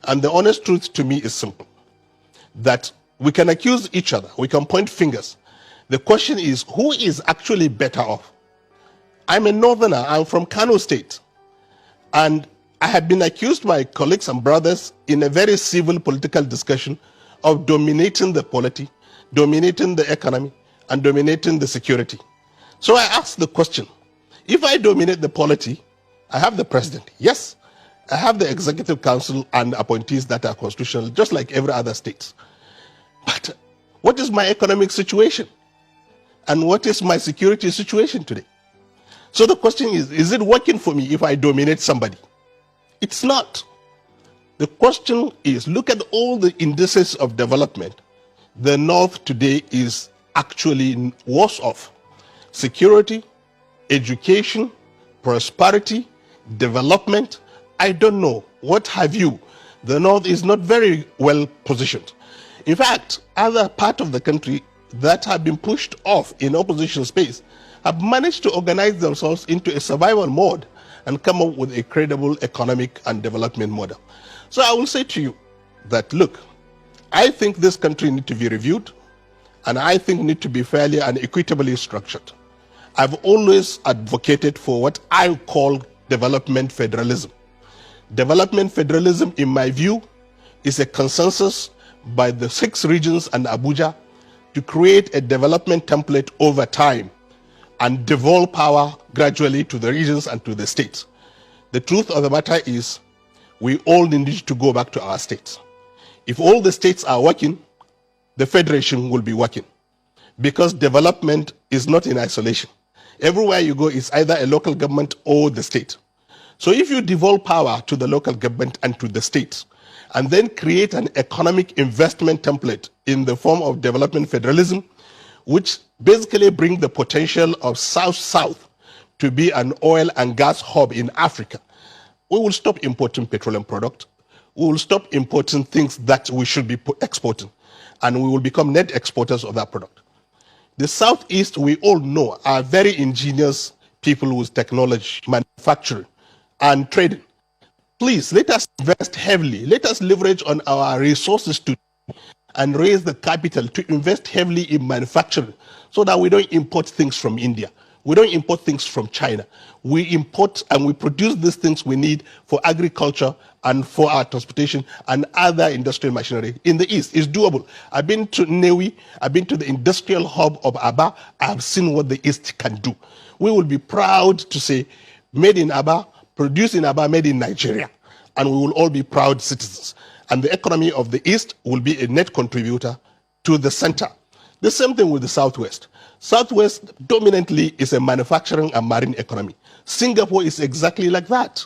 And the honest truth to me is simple, that we can accuse each other, we can point fingers. The question is, who is actually better off? I'm a northerner, I'm from Kano State, and I have been accused by colleagues and brothers in a very civil political discussion of dominating the polity, dominating the economy, and dominating the security. So I ask the question, if I dominate the polity, I have the president, yes, I have the executive council and appointees that are constitutional, just like every other state. But what is my economic situation? And what is my security situation today? So the question is it working for me if I dominate somebody? It's not. The question is, look at all the indices of development. The North today is actually worse off. Security, education, prosperity, development, I don't know. What have you? The North is not very well positioned. In fact, other parts of the country that have been pushed off in opposition space have managed to organize themselves into a survival mode and come up with a credible economic and development model. So I will say to you that, look, I think this country needs to be reviewed, and I think need to be fairly and equitably structured. I've always advocated for what I call development federalism. Development federalism, in my view, is a consensus by the 6 regions and Abuja to create a development template over time and devolve power gradually to the regions and to the states. The truth of the matter is, we all need to go back to our states. If all the states are working, the federation will be working, because development is not in isolation. Everywhere you go is either a local government or the state. So if you devolve power to the local government and to the states, and then create an economic investment template in the form of development federalism, which basically bring the potential of South-South to be an oil and gas hub in Africa, we will stop importing petroleum products. We will stop importing things that we should be exporting, and we will become net exporters of that product. The Southeast, we all know, are very ingenious people with technology, manufacturing, and trading. Please, let us invest heavily. Let us leverage on our resources to and raise the capital to invest heavily in manufacturing, so that we don't import things from India. We don't import things from China. We import and we produce these things we need for agriculture and for our transportation and other industrial machinery in the East. It's doable. I've been to Newi, I've been to the industrial hub of Aba. I have seen what the East can do. We will be proud to say, made in Aba, produced in Aba, made in Nigeria. And we will all be proud citizens. And the economy of the East will be a net contributor to the center. The same thing with the Southwest. Southwest dominantly is a manufacturing and marine economy. Singapore is exactly like that.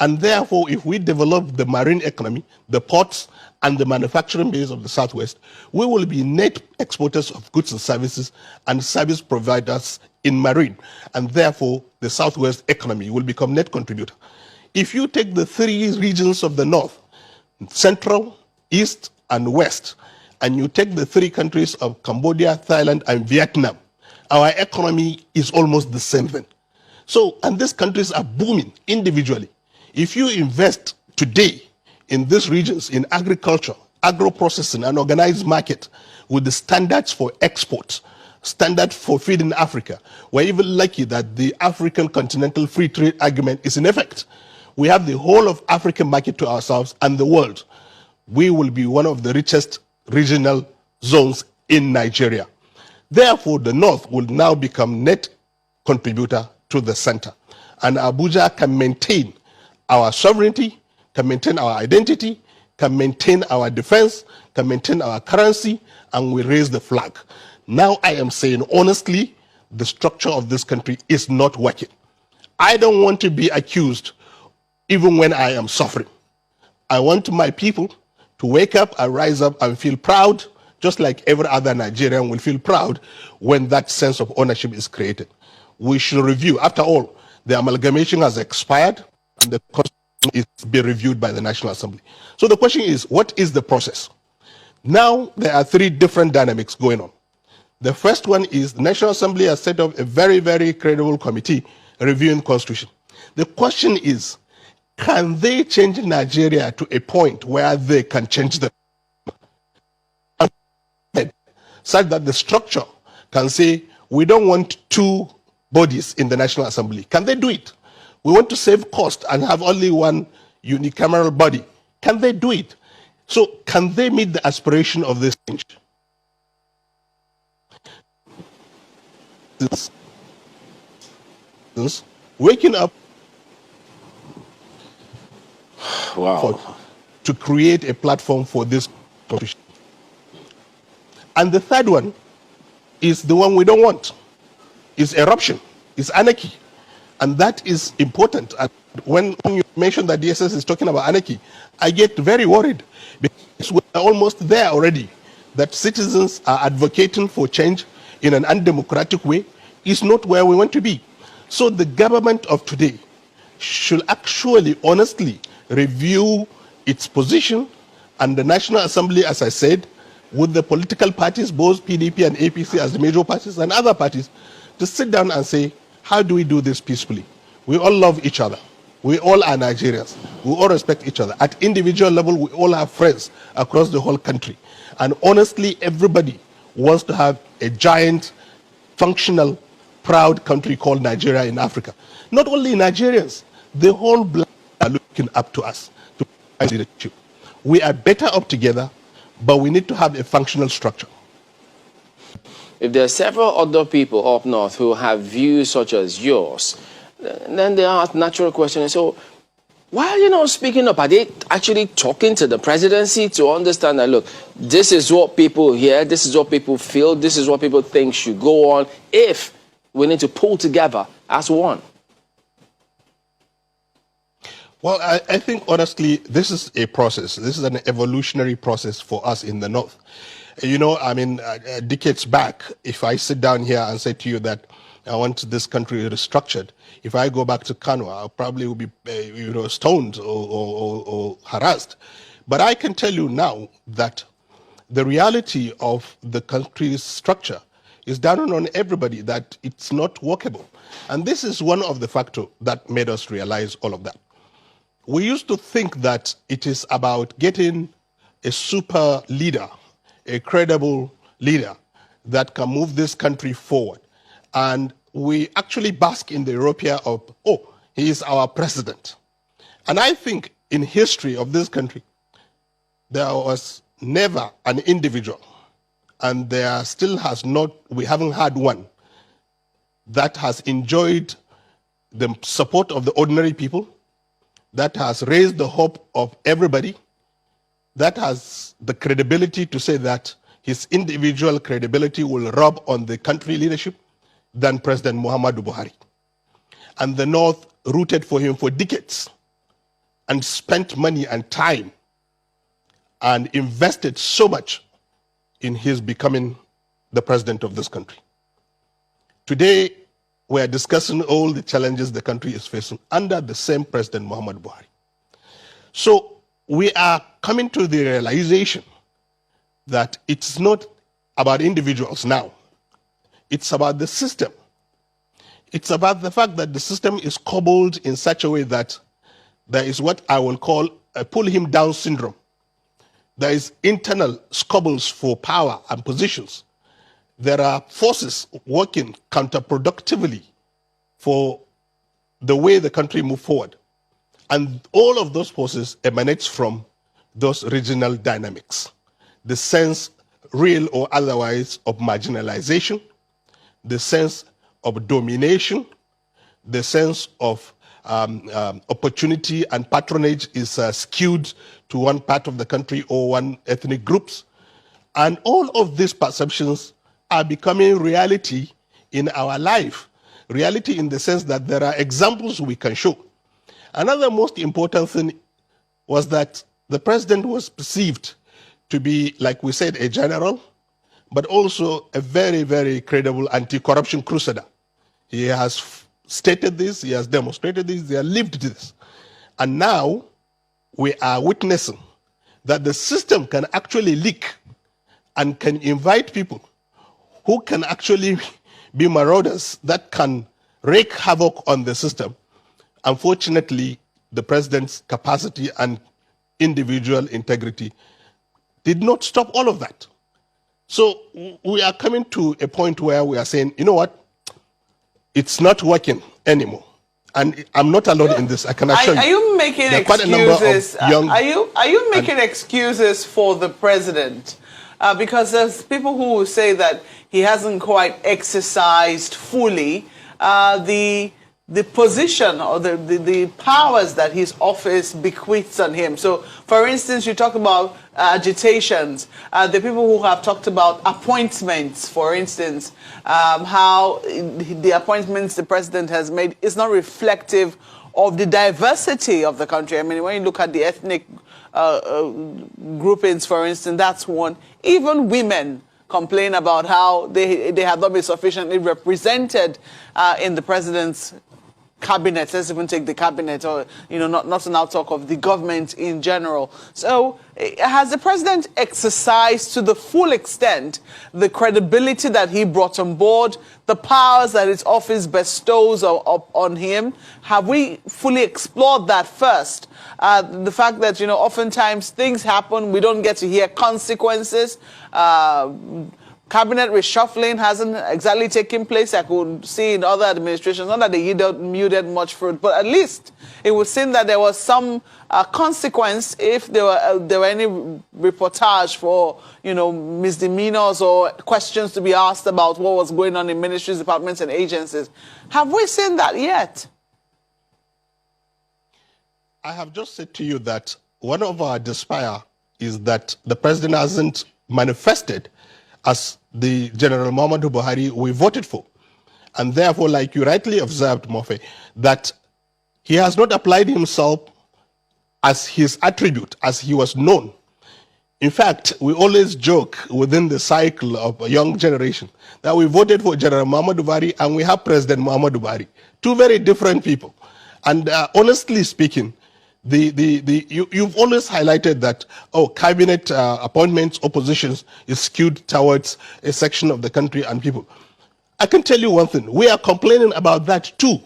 And therefore, if we develop the marine economy, the ports, and the manufacturing base of the Southwest, we will be net exporters of goods and services and service providers in marine. And therefore, the Southwest economy will become net contributor. If you take the 3 regions of the North, Central, East, and West, and you take the 3 countries of Cambodia, Thailand, and Vietnam, our economy is almost the same thing. So, and these countries are booming individually. If you invest today in these regions, in agriculture, agro-processing, and organized market, with the standards for export, standards for feeding Africa, we're even lucky that the African Continental Free Trade Agreement is in effect. We have the whole of African market to ourselves and the world. We will be one of the richest regional zones in Nigeria. Therefore, the North will now become net contributor to the center. And Abuja can maintain our sovereignty, can maintain our identity, can maintain our defense, can maintain our currency, and we raise the flag. Now I am saying honestly, the structure of this country is not working. I don't want to be accused even when I am suffering. I want my people to wake up and rise up and feel proud, just like every other Nigerian will feel proud when that sense of ownership is created. We should review. After all, the amalgamation has expired and the constitution is be reviewed by the National Assembly. So the question is, what is the process? Now there are 3 different dynamics going on. The first one is the National Assembly has set up a very, very credible committee reviewing constitution. The question is, can they change Nigeria to a point where they can change the such that the structure can say, we don't want two bodies in the National Assembly? Can they do it? We want to save cost and have only one unicameral body. Can they do it? So can they meet the aspiration of this change? Waking up to create a platform for this competition. And the third one is the one we don't want. It's eruption, it's anarchy. And that is important. And when you mention that DSS is talking about anarchy, I get very worried because we're almost there already. That citizens are advocating for change in an undemocratic way is not where we want to be. So the government of today should actually honestly review its position, and the National Assembly, as I said, with the political parties, both PDP and APC as the major parties and other parties, to sit down and say, how do we do this peacefully? We all love each other. We all are Nigerians. We all respect each other. At individual level, we all have friends across the whole country. And honestly, everybody wants to have a giant, functional, proud country called Nigeria in Africa. Not only Nigerians, the whole black are looking up to us to provide leadership. We are better up together, but we need to have a functional structure. If there are several other people up north who have views such as yours, then they ask natural questions. So why are you not speaking up? Are they actually talking to the presidency to understand that, look, this is what people hear, this is what people feel, this is what people think should go on, if we need to pull together as one? Well, I think, honestly, this is a process. This is an evolutionary process for us in the North. You know, I mean, decades back, if I sit down here and say to you that I want this country restructured, if I go back to Kano, I probably will be, stoned or harassed. But I can tell you now that the reality of the country's structure is down on everybody, that it's not workable. And this is one of the factors that made us realize all of that. We used to think that it is about getting a super leader, a credible leader that can move this country forward. And we actually bask in the Europia of, oh, he is our president. And I think in history of this country, there was never an individual, and there still has not, we haven't had one, that has enjoyed the support of the ordinary people, that has raised the hope of everybody, that has the credibility to say that his individual credibility will rub on the country leadership than President Muhammadu Buhari. And the North rooted for him for decades and spent money and time and invested so much in his becoming the president of this country. Today, we are discussing all the challenges the country is facing under the same President Muhammadu Buhari. So we are coming to the realization that it's not about individuals now. It's about the system. It's about the fact that the system is cobbled in such a way that there is what I will call a pull him down syndrome. There is internal squabbles for power and positions. There are forces working counterproductively for the way the country moves forward. And all of those forces emanates from those regional dynamics. The sense, real or otherwise, of marginalization, the sense of domination, the sense of opportunity and patronage is skewed to one part of the country or one ethnic groups. And all of these perceptions are becoming reality in our life. Reality in the sense that there are examples we can show. Another most important thing was that the president was perceived to be, like we said, a general, but also a very, very credible anti-corruption crusader. He has stated this, he has demonstrated this, he has lived this. And now we are witnessing that the system can actually leak and can invite people who can actually be marauders that can wreak havoc on the system. Unfortunately, the president's capacity and individual integrity did not stop all of that. So we are coming to a point where we are saying, you know what, it's not working anymore. And I'm not alone in this. I can assure you. Are you making there are quite a number of excuses? young, Are you making excuses for the president? Because there's people who will say that he hasn't quite exercised fully the position or the powers that his office bequeaths on him. So, for instance, you talk about agitations. The people who have talked about appointments, for instance, how the appointments the president has made is not reflective of the diversity of the country. I mean, when you look at the ethnic groupings, for instance, that's one. Even women complain about how they have not been sufficiently represented in the president's cabinet. Let's even take the cabinet, or not to now talk of the government in general. So has the president exercised to the full extent the credibility that he brought on board, the powers that his office bestows on him? Have we fully explored that first? The fact that oftentimes things happen, we don't get to hear consequences. Cabinet reshuffling hasn't exactly taken place. I could see in other administrations, not that they yielded much fruit, but at least it would seem that there was some consequence if there were any reportage for misdemeanors or questions to be asked about what was going on in ministries, departments, and agencies. Have we seen that yet? I have just said to you that one of our despair is that the president hasn't manifested as the General Muhammadu Buhari we voted for. And therefore, like you rightly observed, Mofe, that he has not applied himself as his attribute, as he was known. In fact, we always joke within the cycle of a young generation that we voted for General Muhammadu Buhari and we have President Muhammadu Buhari. Two very different people. And honestly speaking, you've always highlighted that, cabinet appointments, oppositions is skewed towards a section of the country and people. I can tell you one thing, we are complaining about that too.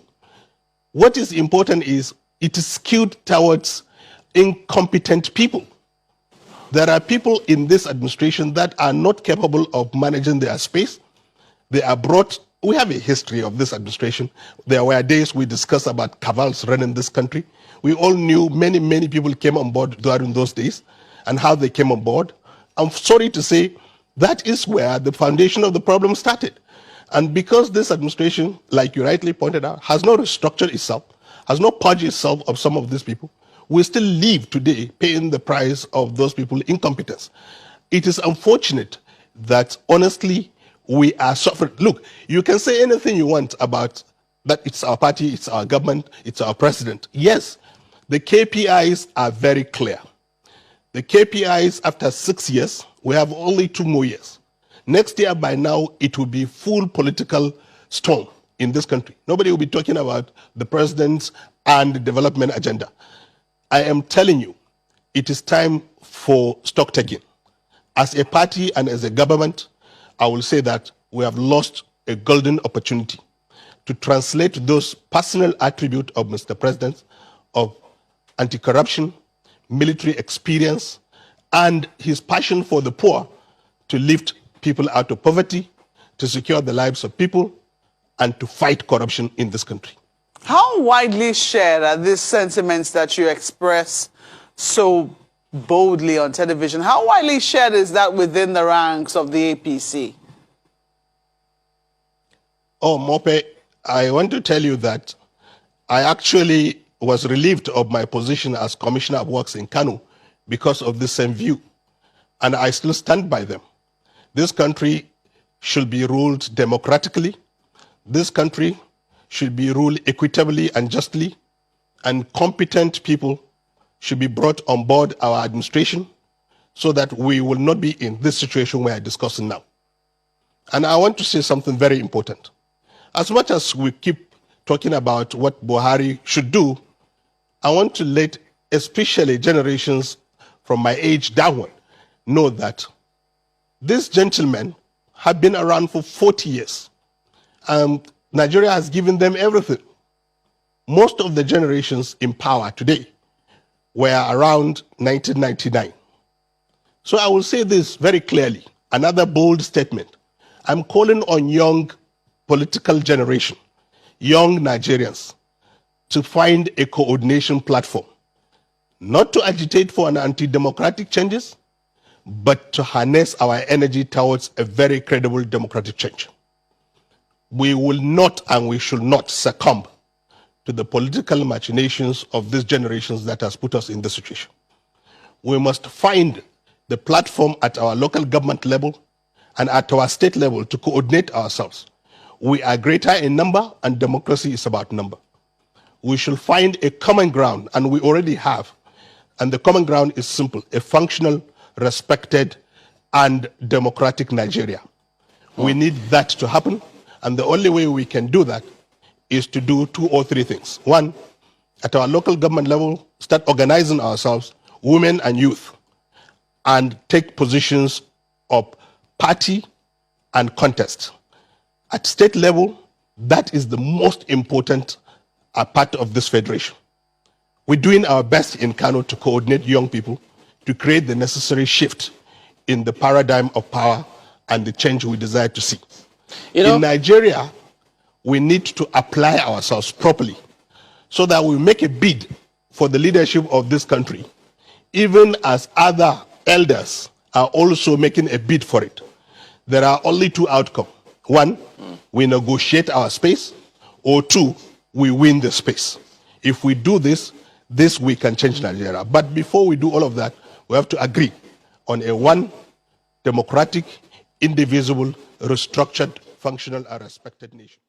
What is important is it is skewed towards incompetent people. There are people in this administration that are not capable of managing their space. They are brought. We have a history of this administration. There were days we discussed about cabals running this country. We all knew many people came on board during those days and how they came on board. I'm sorry to say that is where the foundation of the problem started. And because this administration, like you rightly pointed out, has not restructured itself, has not purged itself of some of these people, we still live today paying the price of those people's incompetence. It is unfortunate that honestly we are suffering. Look, you can say anything you want about that it's our party, it's our government, it's our president. Yes, the KPIs are very clear. The KPIs after 6 years, we have only 2 more years. Next year, by now, it will be full political storm in this country. Nobody will be talking about the president's and the development agenda. I am telling you, it is time for stock taking. As a party and as a government, I will say that we have lost a golden opportunity to translate those personal attributes of Mr. President of anti-corruption, military experience, and his passion for the poor to lift people out of poverty, to secure the lives of people, and to fight corruption in this country. How widely shared are these sentiments that you express so boldly on television? How widely shared is that within the ranks of the APC? Oh, Mope, I want to tell you that I actually was relieved of my position as Commissioner of Works in Kano because of the same view. And I still stand by them. This country should be ruled democratically. This country should be ruled equitably and justly. And competent people should be brought on board our administration so that we will not be in this situation we are discussing now. And I want to say something very important. As much as we keep talking about what Buhari should do, I want to let especially generations from my age downward know that these gentlemen have been around for 40 years. Nigeria has given them everything. Most of the generations in power today were around 1999. So I will say this very clearly, another bold statement. I'm calling on young political generation, young Nigerians, to find a coordination platform, not to agitate for an anti-democratic changes, but to harness our energy towards a very credible democratic change. We will not and we should not succumb to the political machinations of these generations that has put us in this situation. We must find the platform at our local government level and at our state level to coordinate ourselves. We are greater in number, and democracy is about number. We should find a common ground, and we already have. And the common ground is simple: a functional, respected, and democratic Nigeria. We need that to happen, and the only way we can do that is to do 2 or 3 things. One, at our local government level, start organizing ourselves, women and youth, and take positions of party and contest. At state level, that is the most important part of this federation. We're doing our best in Kano to coordinate young people to create the necessary shift in the paradigm of power and the change we desire to see. In Nigeria, we need to apply ourselves properly so that we make a bid for the leadership of this country, even as other elders are also making a bid for it. There are only 2 outcomes. 1, we negotiate our space, or 2, we win the space. If we do this, we can change Nigeria. But before we do all of that, we have to agree on a one democratic, indivisible, restructured, functional, and respected nation.